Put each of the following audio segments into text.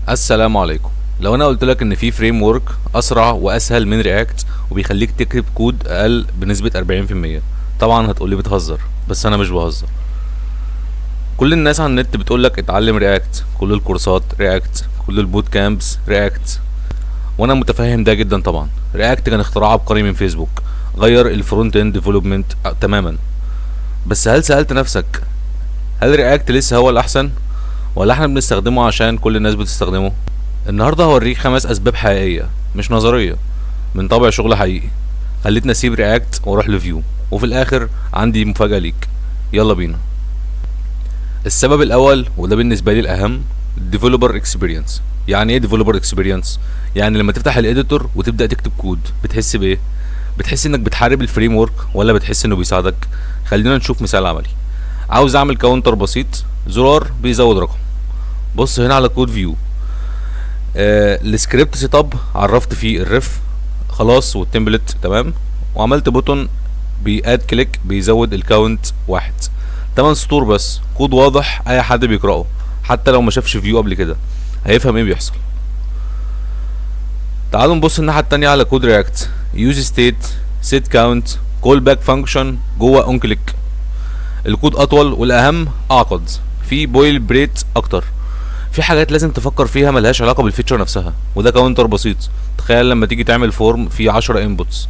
السلام عليكم. لو انا قلت لك ان في فريم ورك اسرع واسهل من رياكت وبيخليك تكتب كود اقل بنسبة 40%، طبعا هتقولي بتهزر، بس انا مش بهزر. كل الناس على النت بتقول لك اتعلم رياكت، كل الكورسات رياكت، كل البوت كامبس رياكت، وانا متفهم ده جدا. طبعا رياكت كان اختراع عبقري من فيسبوك، غير الفرونت اند ديفلوبمنت تماما. بس هل سألت نفسك هل رياكت لسه هو الاحسن، ولا احنا بنستخدمه عشان كل الناس بتستخدمه؟ النهارده هوريك 5 اسباب حقيقيه مش نظريه من طبع شغل حقيقي خلتني اسيب رياكت واروح لفيو، وفي الاخر عندي مفاجاه ليك. يلا بينا. السبب الاول وده بالنسبه لي الاهم، ديفلوبر اكسبيرينس. يعني ايه ديفلوبر اكسبيرينس؟ يعني لما تفتح الاديتور وتبدا تكتب كود بتحس بايه؟ بتحس انك بتحارب الفريم ورك ولا بتحس انه بيساعدك؟ خلينا نشوف مثال عملي. عاوز اعمل كاونتر بسيط، زرار بيزود رقم. بص هنا على كود فيو. السكريبت سيت اب عرفت فيه الريف خلاص والتمبلت تمام، وعملت بوتون بياد كليك بيزود الكاونت واحد. 8 سطور بس، كود واضح اي حد بيقراه حتى لو ما شافش فيو قبل كده هيفهم ايه بيحصل. تعالوا نبص الناحيه التانية على كود رياكت. يوز ستيت، سيت كاونت، كول باك فانكشن جوه اون كليك. الكود اطول والاهم اعقد، في بويل بريت اكتر، في حاجات لازم تفكر فيها ملهاش علاقه بالفيتشر نفسها، وده كاونتر بسيط. تخيل لما تيجي تعمل فورم فيه 10 انبوتس،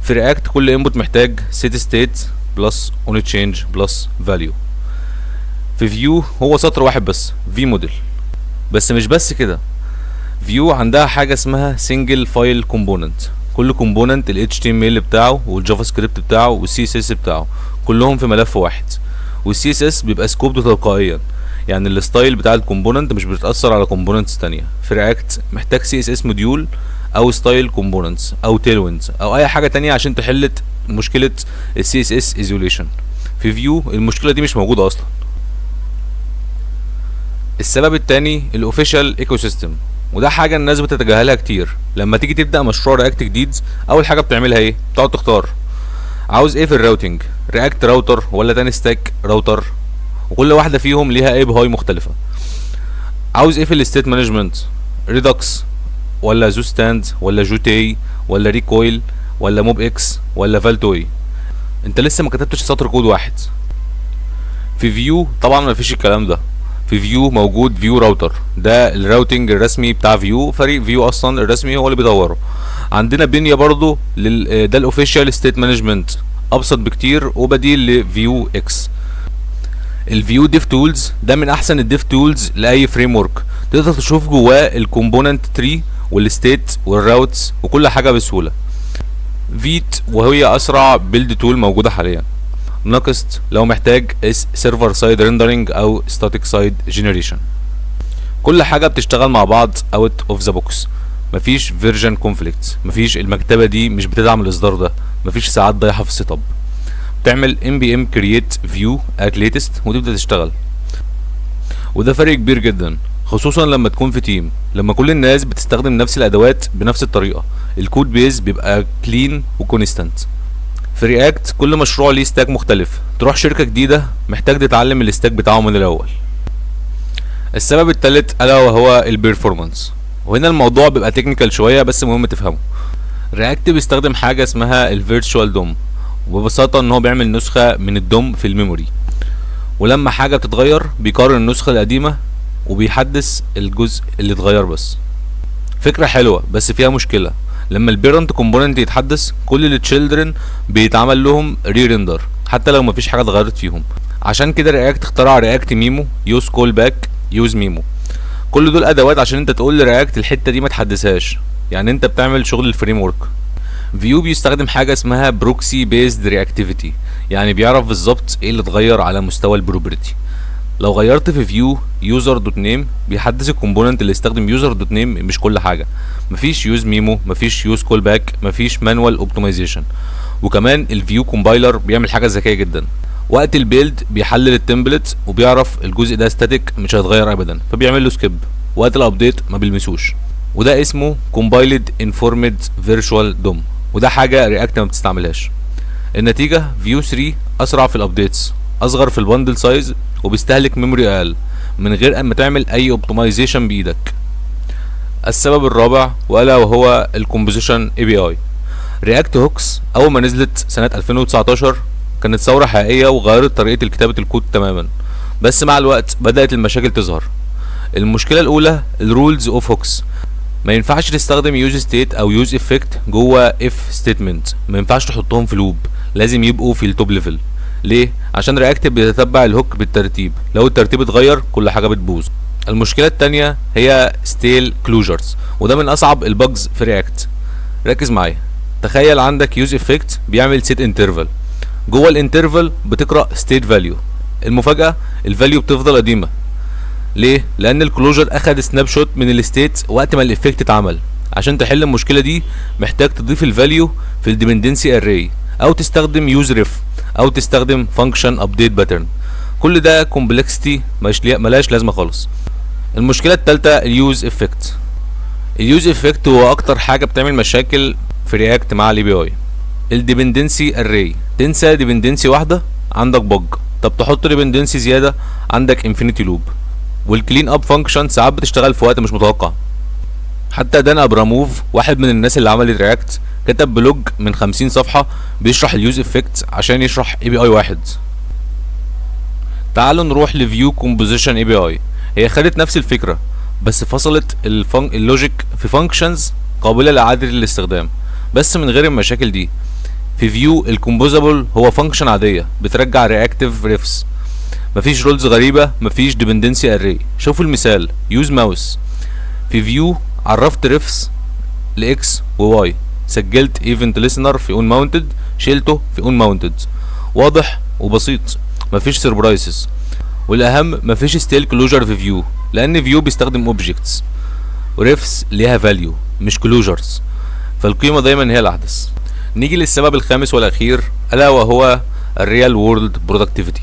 في رياكت كل انبوت محتاج set state بلس on change بلس value. في فيو هو سطر واحد بس، في موديل. بس مش بس كده، فيو عندها حاجه اسمها single file component. كل كومبوننت ال HTML بتاعه والجافا سكريبت بتاعه والسي اس اس بتاعه كلهم في ملف واحد، والسي اس اس بيبقى سكوبد تلقائيا، يعني الستايل بتاع الكومبوننت مش بتتاثر على كومبوننتس تانية. في رياكت محتاج سي اس اس موديول او ستايل كومبوننتس او تيلوينز او اي حاجه تانية عشان تحل مشكله السي اس اس ايزوليشن. في فيو المشكله دي مش موجوده اصلا. السبب التاني الاوفيشال ايكو سيستم، وده حاجه الناس بتتجاهلها كتير. لما تيجي تبدا مشروع رياكت جديد اول حاجه بتعملها ايه؟ بتقعد تختار عاوز ايه في الراوتنج، رياكت راوتر ولا تاني ستاك راوتر، وكل واحده فيهم ليها اي بي هاي مختلفه. عاوز ايه في الستيت مانجمنت، ريدوكس ولا زو ستاند ولا جوتي ولا ريكويل ولا موب اكس ولا فالتوي. انت لسه ما كتبتش سطر كود واحد. في فيو طبعا ما فيش الكلام ده. في فيو موجود فيو راوتر، ده الراوتنج الرسمي بتاع فيو، فريق فيو اصلا الرسمي هو اللي بيدوره. عندنا بنيه برضو ده الاوفيشال ستيت مانجمنت، ابسط بكتير وبديل لفيو اكس. الفيو ديف تولز ده من احسن الديف تولز لاي فريم ورك، تقدر تشوف جواه الكومبوننت تري والستيت والراوتس وكل حاجه بسهوله. فيت وهي اسرع بيلد تول موجوده حاليا. نكست لو محتاج سيرفر سايد ريندرنج او ستاتيك سايد جنريشن. كل حاجه بتشتغل مع بعض اوت اوف ذا بوكس، مفيش فيرجن كونفليكت، مفيش المكتبه دي مش بتدعم الاصدار ده، مفيش ساعات ضايعه في السيت اب. تعمل npm create view at latest وتبدا تشتغل. وده فرق كبير جدا خصوصا لما تكون في تيم، لما كل الناس بتستخدم نفس الادوات بنفس الطريقه الكود بيز بيبقى كلين وكونستانت. في رياكت كل مشروع ليه ستاك مختلف، تروح شركه جديده محتاج تتعلم الستاك بتاعه من الاول. السبب الثالث الا وهو البيرفورمانس، وهنا الموضوع بيبقى تكنيكال شويه بس مهم تفهمه. رياكت بيستخدم حاجه اسمها الفيرتشوال دوم، وببساطة ان هو بيعمل نسخة من الدوم في الميموري، ولما حاجة بتتغير بيقارن النسخة القديمة وبيحدث الجزء اللي اتغير بس. فكرة حلوة بس فيها مشكلة، لما البيرنت كومبوننت يتحدث كل التشيلدرن بيتعمل لهم ري ريندر حتى لو مفيش حاجة اتغيرت فيهم. عشان كده رياكت اخترع رياكت ميمو، يوز كول باك، يوز ميمو. كل دول ادوات عشان انت تقول لرياكت الحتة دي ما تحدثهاش، يعني انت بتعمل شغل الفريم ورك. فيو بيستخدم حاجه اسمها بروكسي بيزد رياكتيفيتي، يعني بيعرف بالظبط ايه اللي اتغير على مستوى البروبرتي. لو غيرت في فيو يوزر دوت نيم بيحدث الكومبوننت اللي استخدم يوزر دوت نيم مش كل حاجه، مفيش يوز ميمو، مفيش يوز كول باك، مفيش مانوال اوبتمايزيشن. وكمان الفيو كومبايلر بيعمل حاجه ذكيه جدا، وقت البيلد بيحلل التمبلت وبيعرف الجزء ده ستاتيك مش هيتغير ابدا فبيعمل له سكيب، وقت الابديت ما بيلمسوش. وده اسمه كومبايلد انفورمد فيرتشوال دوم، وده حاجه رياكت ما بتستعملهاش. النتيجه فيو 3 اسرع في الابديتس، اصغر في البندل سايز، وبيستهلك ميموري اقل من غير اما تعمل اي اوبتمايزيشن بايدك. السبب الرابع والا وهو الكومبوزيشن اي بي اي. رياكت هوكس اول ما نزلت سنه 2019 كانت ثوره حقيقيه وغيرت طريقه كتابه الكود تماما، بس مع الوقت بدات المشاكل تظهر. المشكله الاولى الرولز اوف هوكس. ما ينفعش تستخدم يوز ستيت او يوز افكت جوه اف ستيتمنت، ما ينفعش تحطهم في لوب، لازم يبقوا في التوب ليفل. ليه؟ عشان رياكت بيتتبع الهوك بالترتيب، لو الترتيب اتغير كل حاجه بتبوظ. المشكله التانية هي ستيل كلوجرز، وده من اصعب البجز في رياكت. ركز معايا، تخيل عندك يوز افكت بيعمل سيت انترفال، جوه الانترفال بتقرا ستيت فاليو. المفاجاه الفاليو بتفضل قديمه. ليه؟ لان الكلوجر اخد سناب شوت من الستيت وقت ما الافكت اتعمل. عشان تحل المشكله دي محتاج تضيف الفاليو في الديبندنسي اري، او تستخدم يوز ريف، او تستخدم فانكشن ابديت باترن. كل ده كومبلكسيتي ملاش لازمه خالص. المشكله الثالثه اليوز افكت. اليوز افكت هو اكتر حاجه بتعمل مشاكل في رياكت مع الاي بي اي. الديبندنسي اري، تنسى ديبندنسي واحده عندك بج، طب تحط ديبندنسي زياده عندك انفينيتي لوب. والكلين اب فانكشن ساعات بتشتغل في وقت مش متوقع. حتى دان ابراموف واحد من الناس اللي عملت رياكت كتب بلوج من 50 صفحه بيشرح اليوز افكت عشان يشرح اي بي اي واحد. تعالوا نروح لفيو كومبوزيشن اي بي اي. هي خدت نفس الفكره بس فصلت اللوجيك في فانكشنز قابله لاعاده الاستخدام بس من غير المشاكل دي. في فيو الكومبوزابل هو فانكشن عاديه بترجع رياكتيف ريفس، مفيش رولز غريبه، مفيش ديبندنسي اري. شوفوا المثال، يوز ماوس. في فيو عرفت ريفس لاكس وواي، سجلت ايفنت ليسنر في اون ماونتد، شيلته في اون ماونتد. واضح وبسيط، مفيش سربرايزز، والاهم مفيش ستيل كلوجر في فيو، لان فيو بيستخدم اوبجكتس وريفس ليها فاليو مش كلوجرز، فالقيمه دايما هي الاحدث. نيجي للسبب الخامس والاخير الا وهو الريال وورلد برودكتيفيتي.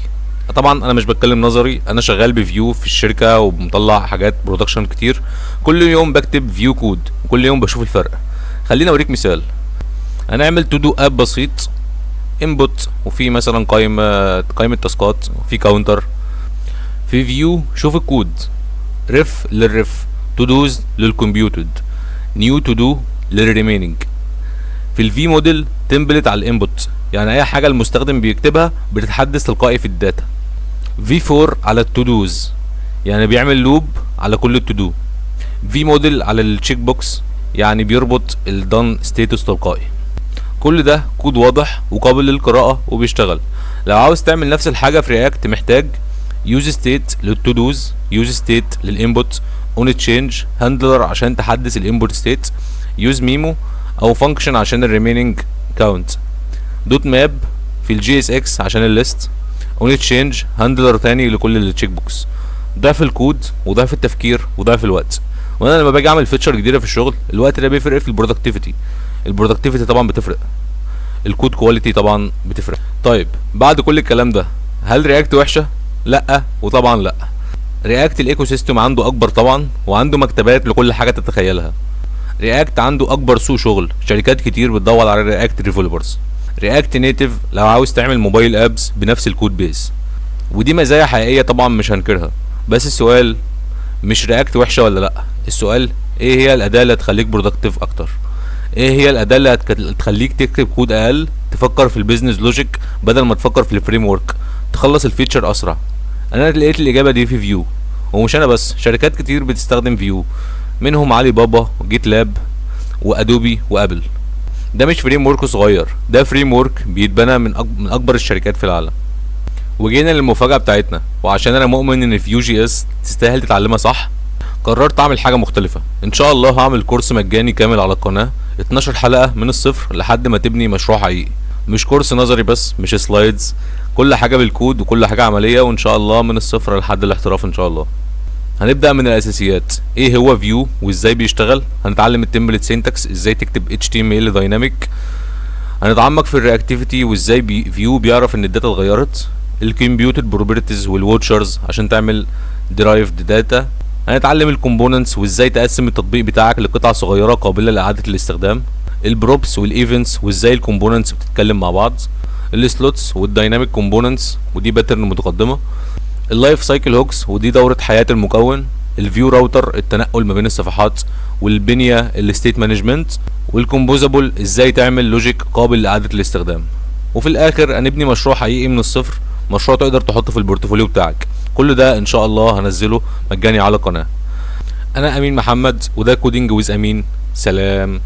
طبعا انا مش بتكلم نظري، انا شغال بفيو في الشركه ومطلع حاجات برودكشن كتير، كل يوم بكتب فيو كود وكل يوم بشوف الفرق. خليني اوريك مثال. هنعمل تو دو اب بسيط، انبوت وفي مثلا قائمه تاسكات وفي كاونتر. في فيو شوف الكود، ريف للريف، تو دوز للكمبيوتد، نيو تو دو للريميننج. في الفي موديل تمبلت على الانبوت، يعني اي حاجه المستخدم بيكتبها بتتحدث تلقائي في الداتا. في 4 على التو دوز، يعني بيعمل لوب على كل التو دو. في موديل على التشيك بوكس، يعني بيربط الدان ستيتس تلقائي. كل ده كود واضح وقابل للقراءه وبيشتغل. لو عاوز تعمل نفس الحاجه في رياكت محتاج يوز ستيت للتو دوز، يوز ستيت للانبوت، اون تشينج هاندلر عشان تحدث الانبوت ستيت، يوز ميمو او فانكشن عشان الريميننج كاونت، دوت ماب في الجي اس اكس عشان الليست، اون تشينج هاندلر تاني لكل التشيك بوكس. ضعف الكود وضعف التفكير وضعف الوقت. وانا لما باجي اعمل فيتشر جديده في الشغل الوقت ده بيفرق في البرودكتيفيتي طبعا بتفرق، الكود كواليتي طبعا بتفرق. طيب بعد كل الكلام ده هل رياكت وحشه؟ لا وطبعا لا. رياكت الايكو سيستم عنده اكبر طبعا، وعنده مكتبات لكل حاجه تتخيلها. رياكت عنده اكبر سوق شغل، شركات كتير بتدور على رياكت ديفلوبرز. رياكت نيتيف لو عاوز تعمل موبايل ابس بنفس الكود بيس، ودي مزايا حقيقيه طبعا مش هنكرها. بس السؤال مش رياكت وحشه ولا لا، السؤال ايه هي الاداه اللي هتخليك برودكتيف اكتر؟ ايه هي الاداه اللي هتخليك تكتب كود اقل، تفكر في البيزنس لوجيك بدل ما تفكر في الفريم ورك، تخلص الفيتشر اسرع؟ انا لقيت الاجابه دي في فيو، ومش انا بس، شركات كتير بتستخدم فيو، منهم علي بابا وجيت لاب وادوبي وابل. ده مش فريم ورك صغير، ده فريم ورك بيتبنى من اكبر الشركات في العالم. وجينا للمفاجاه بتاعتنا، وعشان انا مؤمن ان فيو جي اس تستاهل تتعلمها صح، قررت اعمل حاجه مختلفه. ان شاء الله هعمل كورس مجاني كامل على القناه، 12 حلقه من الصفر لحد ما تبني مشروع حقيقي. مش كورس نظري بس، مش سلايدز، كل حاجه بالكود وكل حاجه عمليه، وان شاء الله من الصفر لحد الاحتراف ان شاء الله. هنبدا من الاساسيات، ايه هو فيو وازاي بيشتغل، هنتعلم التمبلت سينتاكس، ازاي تكتب HTML دايناميك، هنتعمق في الرياكتيفيتي وازاي فيو بيعرف ان الداتا اتغيرت، الكمبيوتد بروبرتيز والواتشرز عشان تعمل ديرايفد داتا، هنتعلم الكومبوننتس وازاي تقسم التطبيق بتاعك لقطع صغيره قابله لاعاده الاستخدام، البروبس والايفنتس وازاي الكومبوننتس بتتكلم مع بعض، السلوتس والدايناميك كومبوننتس ودي باترن متقدمه، اللايف سايكل هوكس ودي دوره حياه المكون، الفيو راوتر التنقل ما بين الصفحات، والبنيه الستيت مانجمنت، والكومبوزابل ازاي تعمل لوجيك قابل لاعاده الاستخدام. وفي الاخر هنبني مشروع حقيقي من الصفر، مشروع تقدر تحطه في البورتفوليو بتاعك. كل ده ان شاء الله هنزله مجاني على القناه. انا امين محمد، وده كودينج ويز امين. سلام.